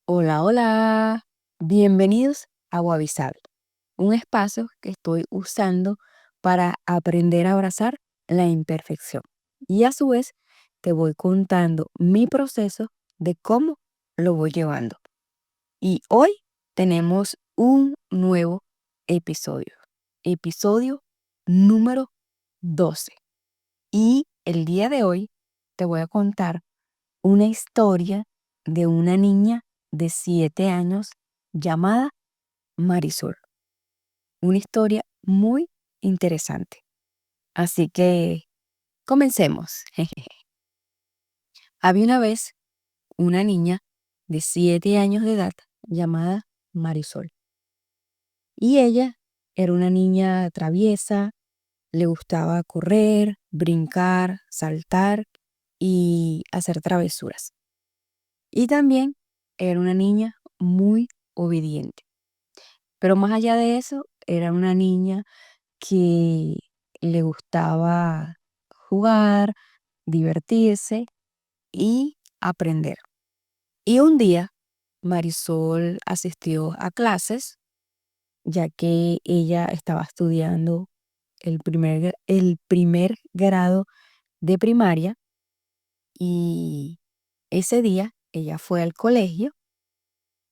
Hola, hola. Bienvenidos a Wabi-Sabi, un espacio que estoy usando para aprender a abrazar la imperfección. Y a su vez te voy contando mi proceso de cómo lo voy llevando. Y hoy tenemos un nuevo episodio, episodio número 12. Y el día de hoy te voy a contar una historia de una niña de 7 años llamada Marisol. Una historia muy interesante. Así que comencemos. Había una vez una niña de 7 años de edad llamada Marisol. Y ella era una niña traviesa, le gustaba correr, brincar, saltar y hacer travesuras. Y también era una niña muy obediente. Pero más allá de eso, era una niña que le gustaba jugar, divertirse y aprender. Y un día Marisol asistió a clases, ya que ella estaba estudiando el primer grado de primaria, y ese día ella fue al colegio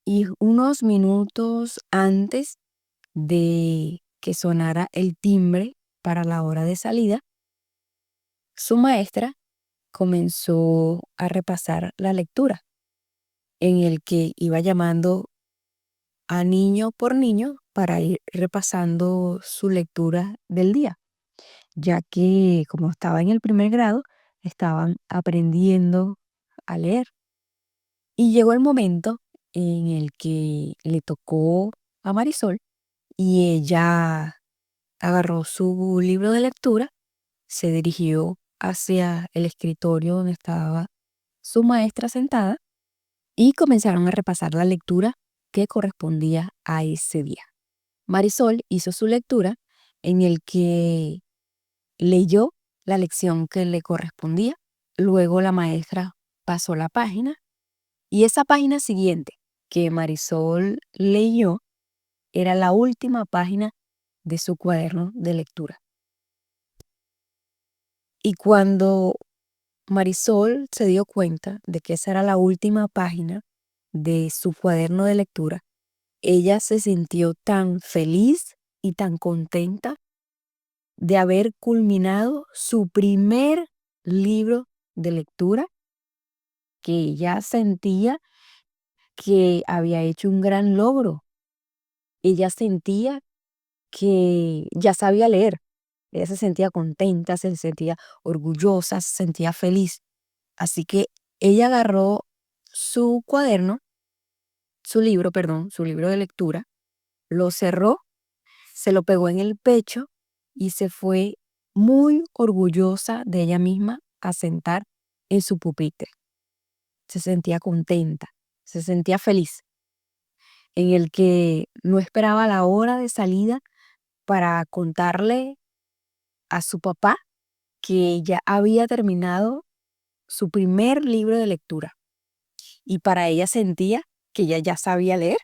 y unos minutos antes de que sonara el timbre para la hora de salida, su maestra comenzó a repasar la lectura, en el que iba llamando a niño por niño para ir repasando su lectura del día, ya que como estaba en el primer grado, estaban aprendiendo a leer. Y llegó el momento en el que le tocó a Marisol y ella agarró su libro de lectura, se dirigió hacia el escritorio donde estaba su maestra sentada y comenzaron a repasar la lectura que correspondía a ese día. Marisol hizo su lectura, en el que leyó la lección que le correspondía. Luego la maestra pasó la página y esa página siguiente que Marisol leyó era la última página de su cuaderno de lectura. Y cuando Marisol se dio cuenta de que esa era la última página de su cuaderno de lectura, ella se sintió tan feliz y tan contenta de haber culminado su primer libro de lectura, que ella sentía que había hecho un gran logro. Ella sentía que ya sabía leer. Ella se sentía contenta, se sentía orgullosa, se sentía feliz. Así que ella agarró su cuaderno, su libro de lectura, lo cerró, se lo pegó en el pecho y se fue muy orgullosa de ella misma a sentar en su pupitre. Se sentía contenta, se sentía feliz, en el que no esperaba la hora de salida para contarle a su papá que ya había terminado su primer libro de lectura. Y para ella sentía que ella ya sabía leer.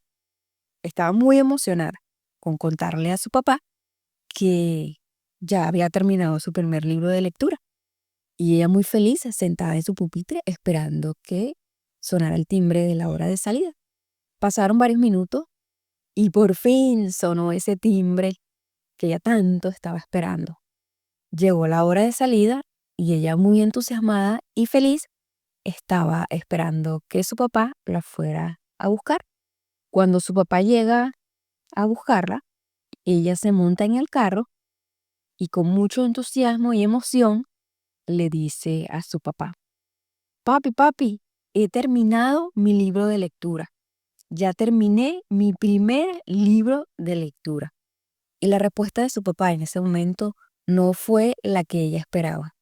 Estaba muy emocionada con contarle a su papá que ya había terminado su primer libro de lectura. Y ella muy feliz, sentada en su pupitre, esperando que sonara el timbre de la hora de salida. Pasaron varios minutos y por fin sonó ese timbre que ella tanto estaba esperando. Llegó la hora de salida y ella, muy entusiasmada y feliz, estaba esperando que su papá la fuera a buscar. Cuando su papá llega a buscarla, ella se monta en el carro y con mucho entusiasmo y emoción le dice a su papá: Papi, papi, he terminado mi libro de lectura. Ya terminé mi primer libro de lectura. Y la respuesta de su papá en ese momento no fue la que ella esperaba,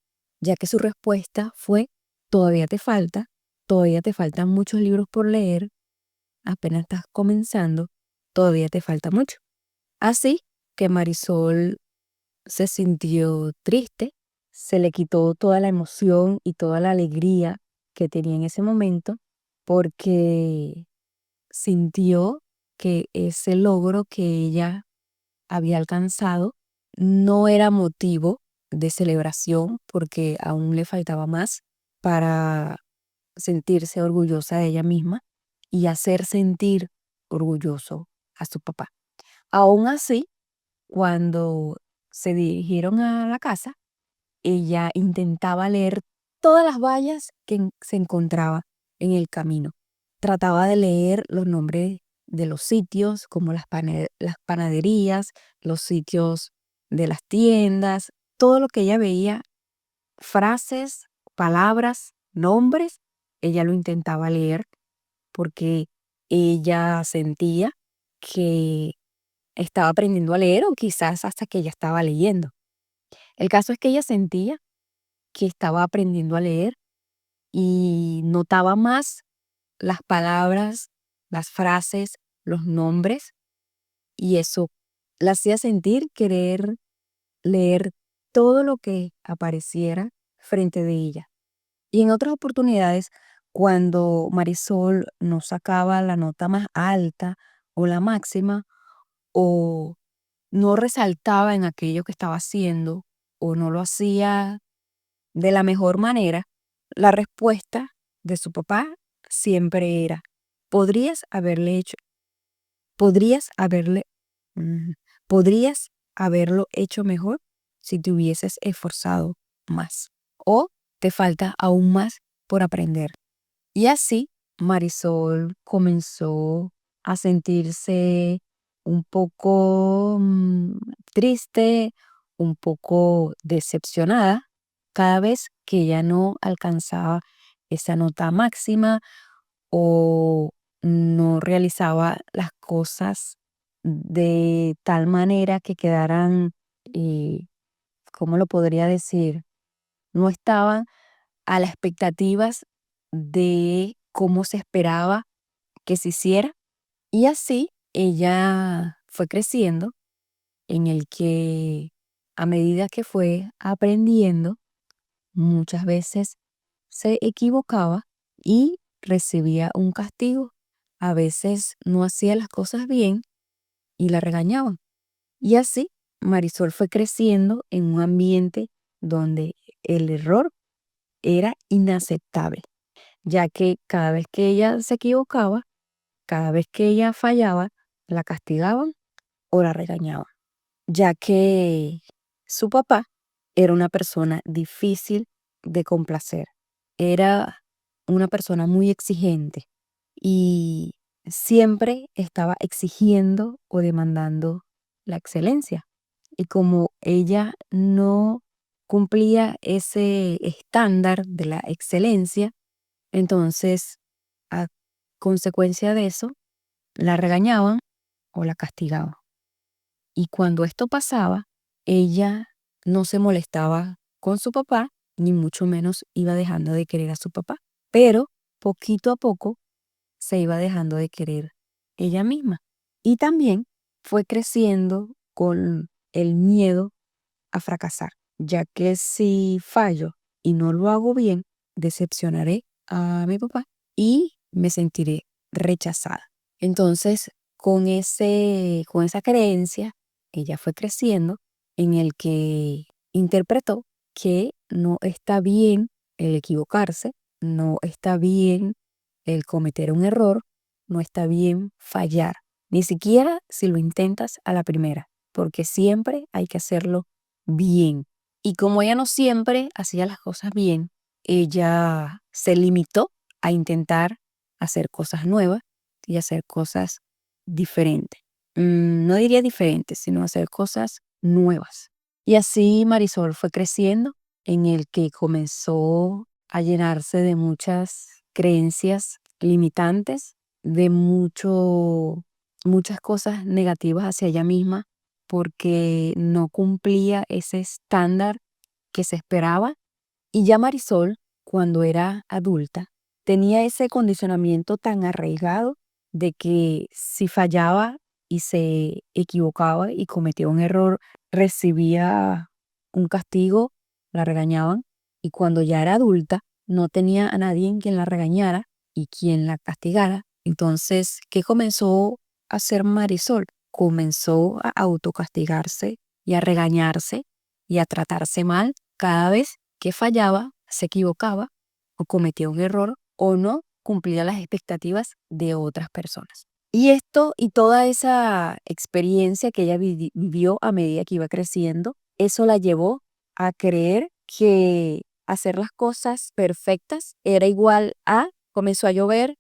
ya que su respuesta fue: todavía te faltan muchos libros por leer, apenas estás comenzando, todavía te falta mucho. Así que Marisol se sintió triste, se le quitó toda la emoción y toda la alegría que tenía en ese momento, porque sintió que ese logro que ella había alcanzado no era motivo de celebración porque aún le faltaba más para sentirse orgullosa de ella misma y hacer sentir orgulloso a su papá. Aún así, cuando se dirigieron a la casa, ella intentaba leer todas las vallas que se encontraba en el camino. Trataba de leer los nombres de los sitios, como las panaderías, los sitios de las tiendas, todo lo que ella veía, frases, palabras, nombres, ella lo intentaba leer porque ella sentía que estaba aprendiendo a leer o quizás hasta que ella estaba leyendo. El caso es que ella sentía que estaba aprendiendo a leer y notaba más las palabras, las frases, los nombres, y eso la hacía sentir querer leer todo lo que apareciera frente de ella. Y en otras oportunidades, cuando Marisol no sacaba la nota más alta o la máxima, o no resaltaba en aquello que estaba haciendo, o no lo hacía de la mejor manera, la respuesta de su papá siempre era, podrías haberle hecho, podrías haberle, mm, podrías haberlo hecho mejor si te hubieses esforzado más. O te falta aún más por aprender. Y así Marisol comenzó a sentirse un poco triste, un poco decepcionada cada vez que ella no alcanzaba esa nota máxima o no realizaba las cosas de tal manera que quedaran, eh, ¿cómo lo podría decir? No estaban a las expectativas de cómo se esperaba que se hiciera. Y así ella fue creciendo en el que a medida que fue aprendiendo, muchas veces se equivocaba y recibía un castigo. A veces no hacía las cosas bien y la regañaban. Y así Marisol fue creciendo en un ambiente donde el error era inaceptable, ya que cada vez que ella se equivocaba, cada vez que ella fallaba, la castigaban o la regañaban, ya que su papá era una persona difícil de complacer, era una persona muy exigente y siempre estaba exigiendo o demandando la excelencia. Y como ella no cumplía ese estándar de la excelencia, entonces, a consecuencia de eso, la regañaban o la castigaban. Y cuando esto pasaba, ella no se molestaba con su papá, ni mucho menos iba dejando de querer a su papá. Pero poquito a poco se iba dejando de querer ella misma. Y también fue creciendo con el miedo a fracasar, ya que si fallo y no lo hago bien, decepcionaré a mi papá y me sentiré rechazada. Entonces, con esa creencia, ella fue creciendo en el que interpretó que no está bien el equivocarse, no está bien el cometer un error, no está bien fallar, ni siquiera si lo intentas a la primera, porque siempre hay que hacerlo bien. Y como ella no siempre hacía las cosas bien, ella se limitó a intentar hacer cosas nuevas y hacer cosas diferentes. No diría diferentes, sino hacer cosas nuevas. Y así Marisol fue creciendo en el que comenzó a llenarse de muchas creencias limitantes, de muchas cosas negativas hacia ella misma porque no cumplía ese estándar que se esperaba. Y ya Marisol, cuando era adulta, tenía ese condicionamiento tan arraigado de que si fallaba y se equivocaba y cometía un error, recibía un castigo, la regañaban. Y cuando ya era adulta, no tenía a nadie quien la regañara y quien la castigara. Entonces, ¿qué comenzó a hacer Marisol? Comenzó a autocastigarse y a regañarse y a tratarse mal cada vez que fallaba, se equivocaba o cometía un error o no cumplía las expectativas de otras personas. Y esto y toda esa experiencia que ella vivió a medida que iba creciendo, eso la llevó a creer que hacer las cosas perfectas era igual a comenzó a llover.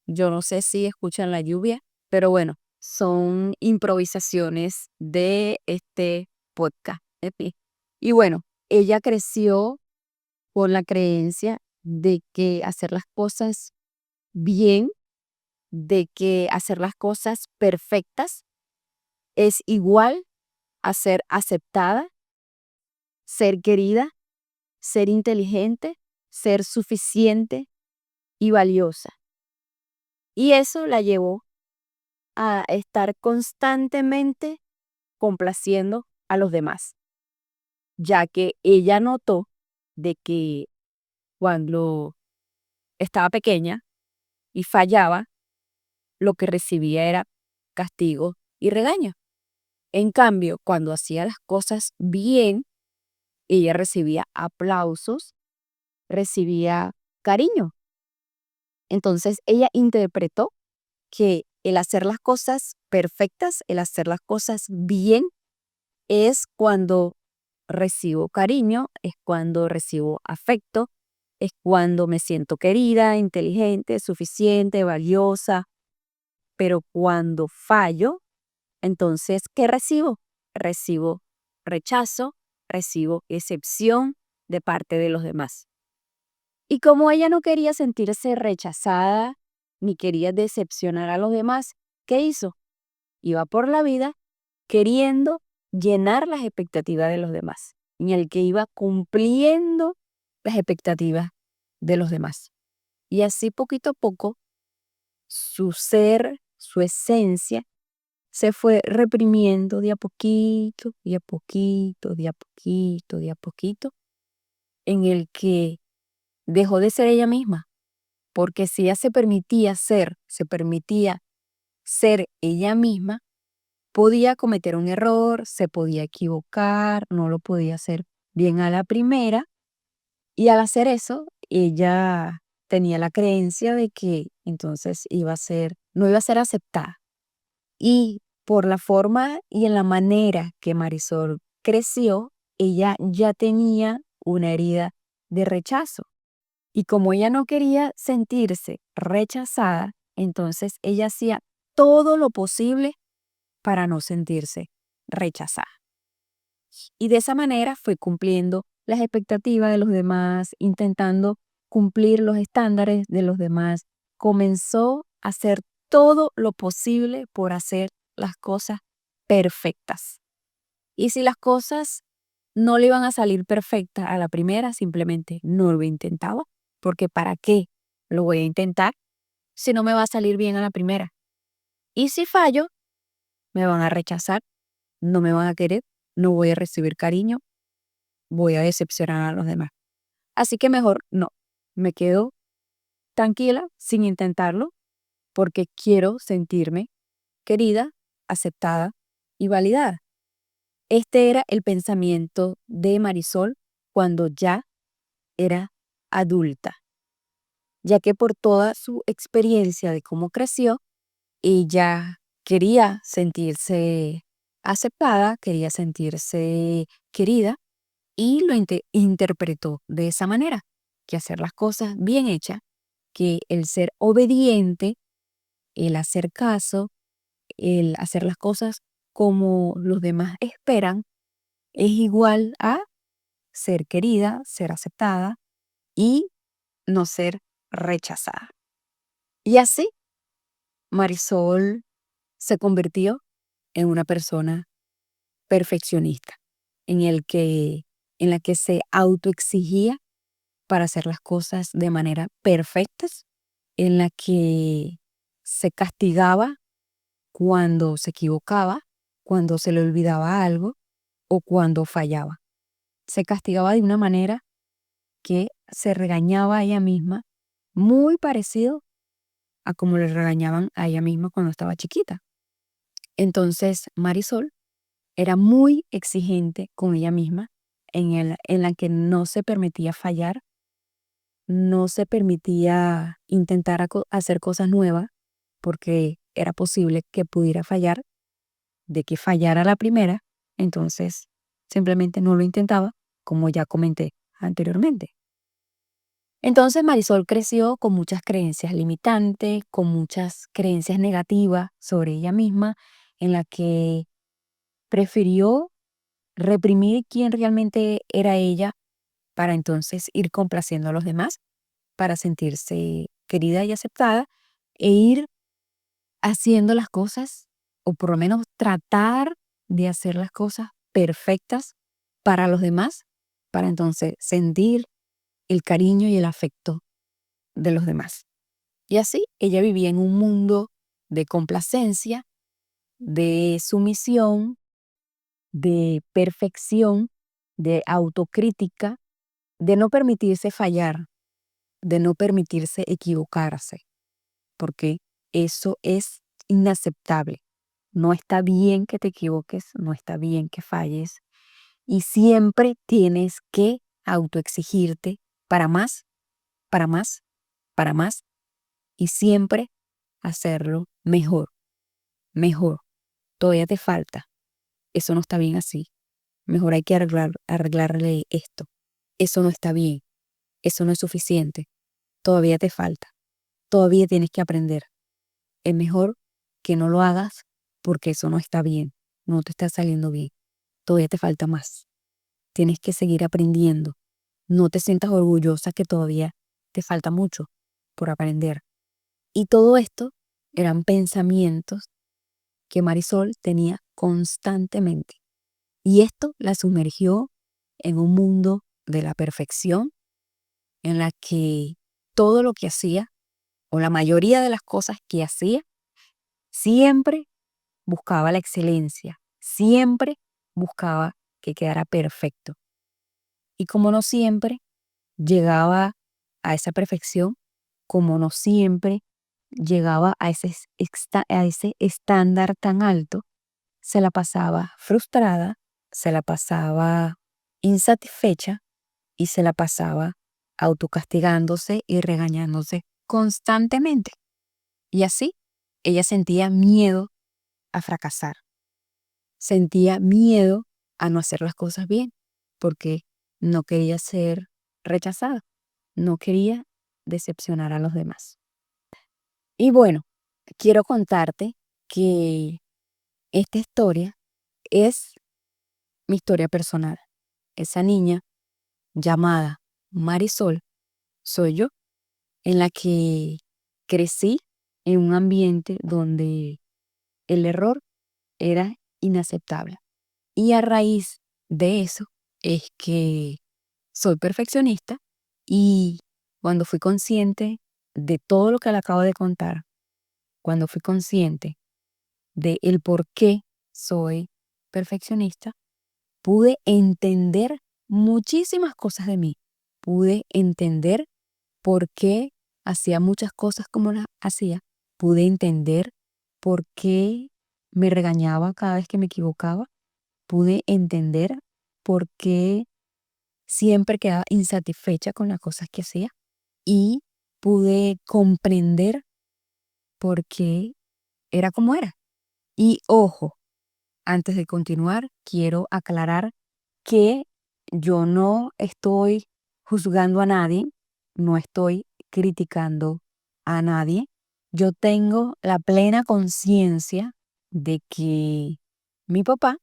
Yo no sé si escuchan la lluvia, pero bueno, son improvisaciones de este podcast. Y bueno, ella creció con la creencia de que hacer las cosas bien, de que hacer las cosas perfectas es igual a ser aceptada, ser querida, ser inteligente, ser suficiente y valiosa. Y eso la llevó a estar constantemente complaciendo a los demás, ya que ella notó de que cuando estaba pequeña y fallaba, lo que recibía era castigo y regaño. En cambio, cuando hacía las cosas bien, ella recibía aplausos, recibía cariño. Entonces ella interpretó que el hacer las cosas perfectas, el hacer las cosas bien, es cuando recibo cariño, es cuando recibo afecto, es cuando me siento querida, inteligente, suficiente, valiosa. Pero cuando fallo, entonces, ¿qué recibo? Recibo rechazo, recibo excepción de parte de los demás. Y como ella no quería sentirse rechazada ni quería decepcionar a los demás, ¿qué hizo? Iba por la vida queriendo llenar las expectativas de los demás, en el que iba cumpliendo las expectativas de los demás. Y así poquito a poco, su ser, su esencia, se fue reprimiendo de a poquito, de a poquito, de a poquito, de a poquito, en el que dejó de ser ella misma, porque si ella se permitía ser ella misma, podía cometer un error, se podía equivocar, no lo podía hacer bien a la primera, y al hacer eso, ella tenía la creencia de que entonces no iba a ser aceptada. Y por la forma y en la manera que Marisol creció, ella ya tenía una herida de rechazo. Y como ella no quería sentirse rechazada, entonces ella hacía todo lo posible para no sentirse rechazada. Y de esa manera fue cumpliendo las expectativas de los demás, intentando cumplir los estándares de los demás. Comenzó a hacer todo lo posible por hacer las cosas perfectas. Y si las cosas no le iban a salir perfectas a la primera, simplemente no lo intentaba, porque ¿para qué lo voy a intentar si no me va a salir bien a la primera? Y si fallo, me van a rechazar, no me van a querer, no voy a recibir cariño, voy a decepcionar a los demás. Así que mejor no, me quedo tranquila sin intentarlo porque quiero sentirme querida, aceptada y validada. Este era el pensamiento de Marisol cuando ya era adulta, ya que por toda su experiencia de cómo creció, ella quería sentirse aceptada, quería sentirse querida y lo interpretó de esa manera, que hacer las cosas bien hechas, que el ser obediente, el hacer caso, el hacer las cosas como los demás esperan, es igual a ser querida, ser aceptada y no ser rechazada. Y así Marisol se convirtió en una persona perfeccionista, en la que se autoexigía para hacer las cosas de manera perfectas, en la que se castigaba cuando se equivocaba, cuando se le olvidaba algo o cuando fallaba. Se castigaba de una manera que se regañaba a ella misma, muy parecido a como le regañaban a ella misma cuando estaba chiquita. Entonces Marisol era muy exigente con ella misma en la que no se permitía fallar, no se permitía intentar hacer cosas nuevas porque era posible que pudiera fallar, de que fallara la primera, entonces simplemente no lo intentaba, como ya comenté anteriormente. Entonces Marisol creció con muchas creencias limitantes, con muchas creencias negativas sobre ella misma, en la que prefirió reprimir quién realmente era ella para entonces ir complaciendo a los demás, para sentirse querida y aceptada e ir haciendo las cosas, o por lo menos tratar de hacer las cosas perfectas para los demás, para entonces sentir el cariño y el afecto de los demás. Y así ella vivía en un mundo de complacencia, de sumisión, de perfección, de autocrítica, de no permitirse fallar, de no permitirse equivocarse, porque eso es inaceptable. No está bien que te equivoques, no está bien que falles y siempre tienes que autoexigirte para más, para más, para más y siempre hacerlo mejor, mejor. Todavía te falta. Eso no está bien así. Mejor hay que arreglarle esto. Eso no está bien. Eso no es suficiente. Todavía te falta. Todavía tienes que aprender. Es mejor que no lo hagas porque eso no está bien. No te está saliendo bien. Todavía te falta más. Tienes que seguir aprendiendo. No te sientas orgullosa que todavía te falta mucho por aprender. Y todo esto eran pensamientos que Marisol tenía constantemente. Y esto la sumergió en un mundo de la perfección en la que todo lo que hacía, o la mayoría de las cosas que hacía, siempre buscaba la excelencia, siempre buscaba que quedara perfecto. Y como no siempre llegaba a esa perfección, como no siempre llegaba a a ese estándar tan alto, se la pasaba frustrada, se la pasaba insatisfecha y se la pasaba autocastigándose y regañándose constantemente. Y así ella sentía miedo a fracasar, sentía miedo a no hacer las cosas bien, porque no quería ser rechazada, no quería decepcionar a los demás. Y bueno, quiero contarte que esta historia es mi historia personal. Esa niña llamada Marisol soy yo, en la que crecí en un ambiente donde el error era inaceptable. Y a raíz de eso es que soy perfeccionista y cuando fui consciente de todo lo que le acabo de contar, cuando fui consciente de el por qué soy perfeccionista, pude entender muchísimas cosas de mí. Pude entender por qué hacía muchas cosas como las hacía. Pude entender por qué me regañaba cada vez que me equivocaba. Pude entender por qué siempre quedaba insatisfecha con las cosas que hacía. Y pude comprender por qué era como era. Y ojo, antes de continuar, quiero aclarar que yo no estoy juzgando a nadie, no estoy criticando a nadie. Yo tengo la plena conciencia de que mi papá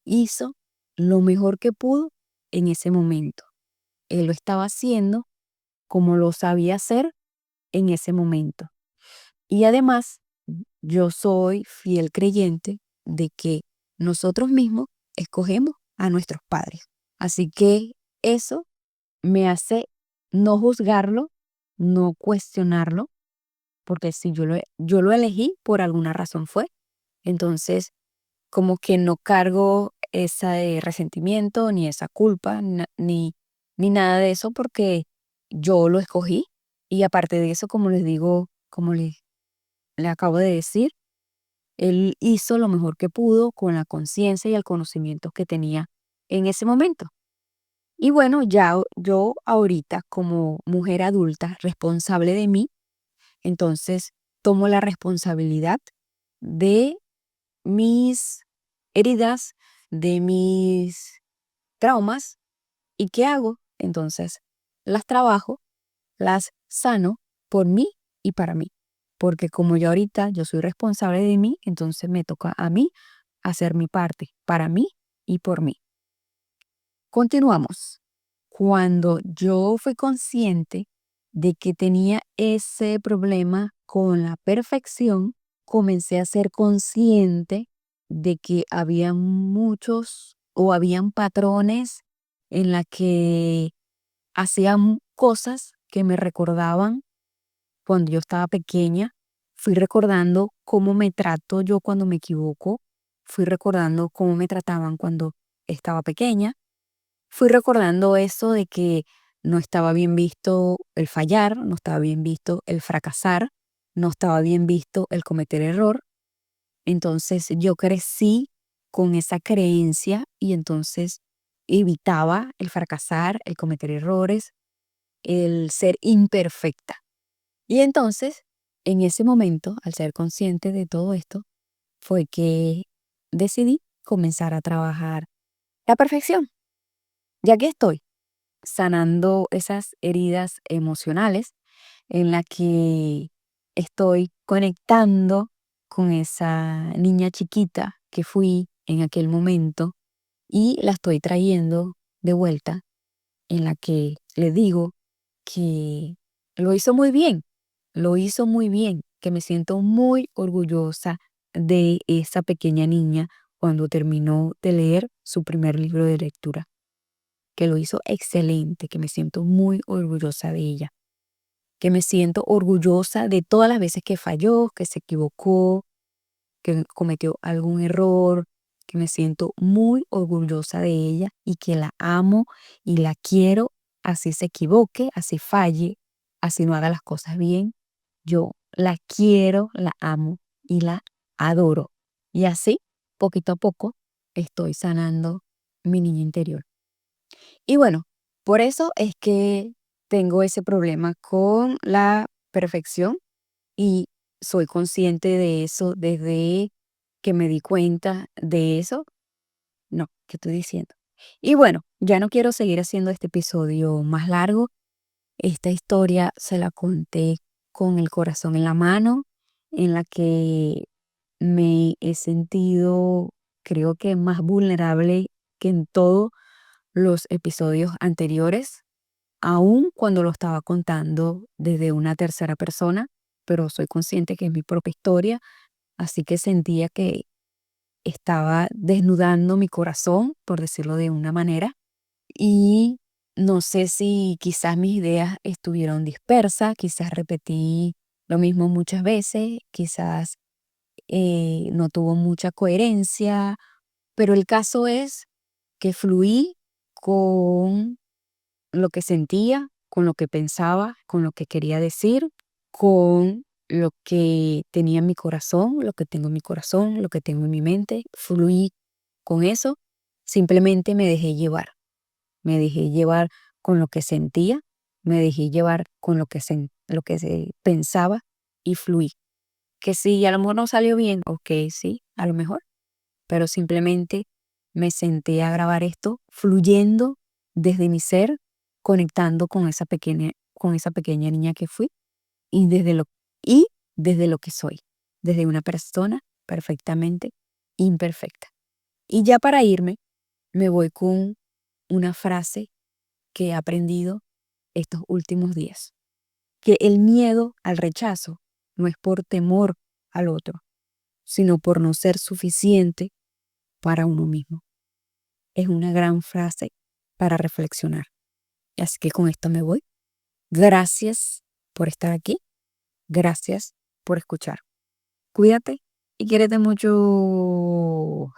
hizo lo mejor que pudo en ese momento. Él lo estaba haciendo como lo sabía hacer en ese momento. Y además, yo soy fiel creyente de que nosotros mismos escogemos a nuestros padres. Así que eso me hace no juzgarlo, no cuestionarlo, porque si yo lo elegí, por alguna razón fue. Entonces, como que no cargo ese resentimiento, ni esa culpa, ni nada de eso, porque yo lo escogí. Y aparte de eso, como les digo, como les le acabo de decir, él hizo lo mejor que pudo con la conciencia y el conocimiento que tenía en ese momento. Y bueno, ya yo ahorita como mujer adulta responsable de mí, entonces tomo la responsabilidad de mis heridas, de mis traumas. ¿Y qué hago? Entonces las trabajo, las sano por mí y para mí. Porque como yo ahorita yo soy responsable de mí, entonces me toca a mí hacer mi parte para mí y por mí. Continuamos. Cuando yo fui consciente de que tenía ese problema con la perfección, comencé a ser consciente de que había muchos o habían patrones en la que hacían cosas que me recordaban cuando yo estaba pequeña. Fui recordando cómo me trato yo cuando me equivoco. Fui recordando cómo me trataban cuando estaba pequeña. Fui recordando eso de que no estaba bien visto el fallar, no estaba bien visto el fracasar, no estaba bien visto el cometer error. Entonces yo crecí con esa creencia y entonces evitaba el fracasar, el cometer errores, el ser imperfecta. Y entonces, en ese momento, al ser consciente de todo esto, fue que decidí comenzar a trabajar la perfección. Ya que estoy sanando esas heridas emocionales en la que estoy conectando con esa niña chiquita que fui en aquel momento y la estoy trayendo de vuelta, en la que le digo que lo hizo muy bien, lo hizo muy bien, que me siento muy orgullosa de esa pequeña niña cuando terminó de leer su primer libro de lectura, que lo hizo excelente, que me siento muy orgullosa de ella, que me siento orgullosa de todas las veces que falló, que se equivocó, que cometió algún error, que me siento muy orgullosa de ella y que la amo y la quiero, así se equivoque, así falle, así no haga las cosas bien. Yo la quiero, la amo y la adoro. Y así, poquito a poco, estoy sanando mi niña interior. Y bueno, por eso es que tengo ese problema con la perfección y soy consciente de eso desde que me di cuenta de eso. No, ¿qué estoy diciendo? Y bueno, ya no quiero seguir haciendo este episodio más largo. Esta historia se la conté con el corazón en la mano, en la que me he sentido, creo que más vulnerable que en todos los episodios anteriores, aun cuando lo estaba contando desde una tercera persona, pero soy consciente que es mi propia historia, así que sentía que estaba desnudando mi corazón, por decirlo de una manera, y no sé si quizás mis ideas estuvieron dispersas, quizás repetí lo mismo muchas veces, quizás no tuvo mucha coherencia, pero el caso es que fluí con lo que sentía, con lo que pensaba, con lo que quería decir, con lo que tenía en mi corazón, lo que tengo en mi corazón, lo que tengo en mi mente. Fluí con eso, simplemente me dejé llevar con lo que sentía, me dejé llevar con lo que se pensaba y fluí. Que si a lo mejor no salió bien, ok, sí, a lo mejor, pero simplemente me senté a grabar esto fluyendo desde mi ser, conectando con esa pequeña niña que fui y y desde lo que soy, desde una persona perfectamente imperfecta. Y ya para irme, me voy con una frase que he aprendido estos últimos días, que el miedo al rechazo no es por temor al otro, sino por no ser suficiente para uno mismo. Es una gran frase para reflexionar. Así que con esto me voy. Gracias por estar aquí. Gracias por escuchar. Cuídate y quiérete mucho.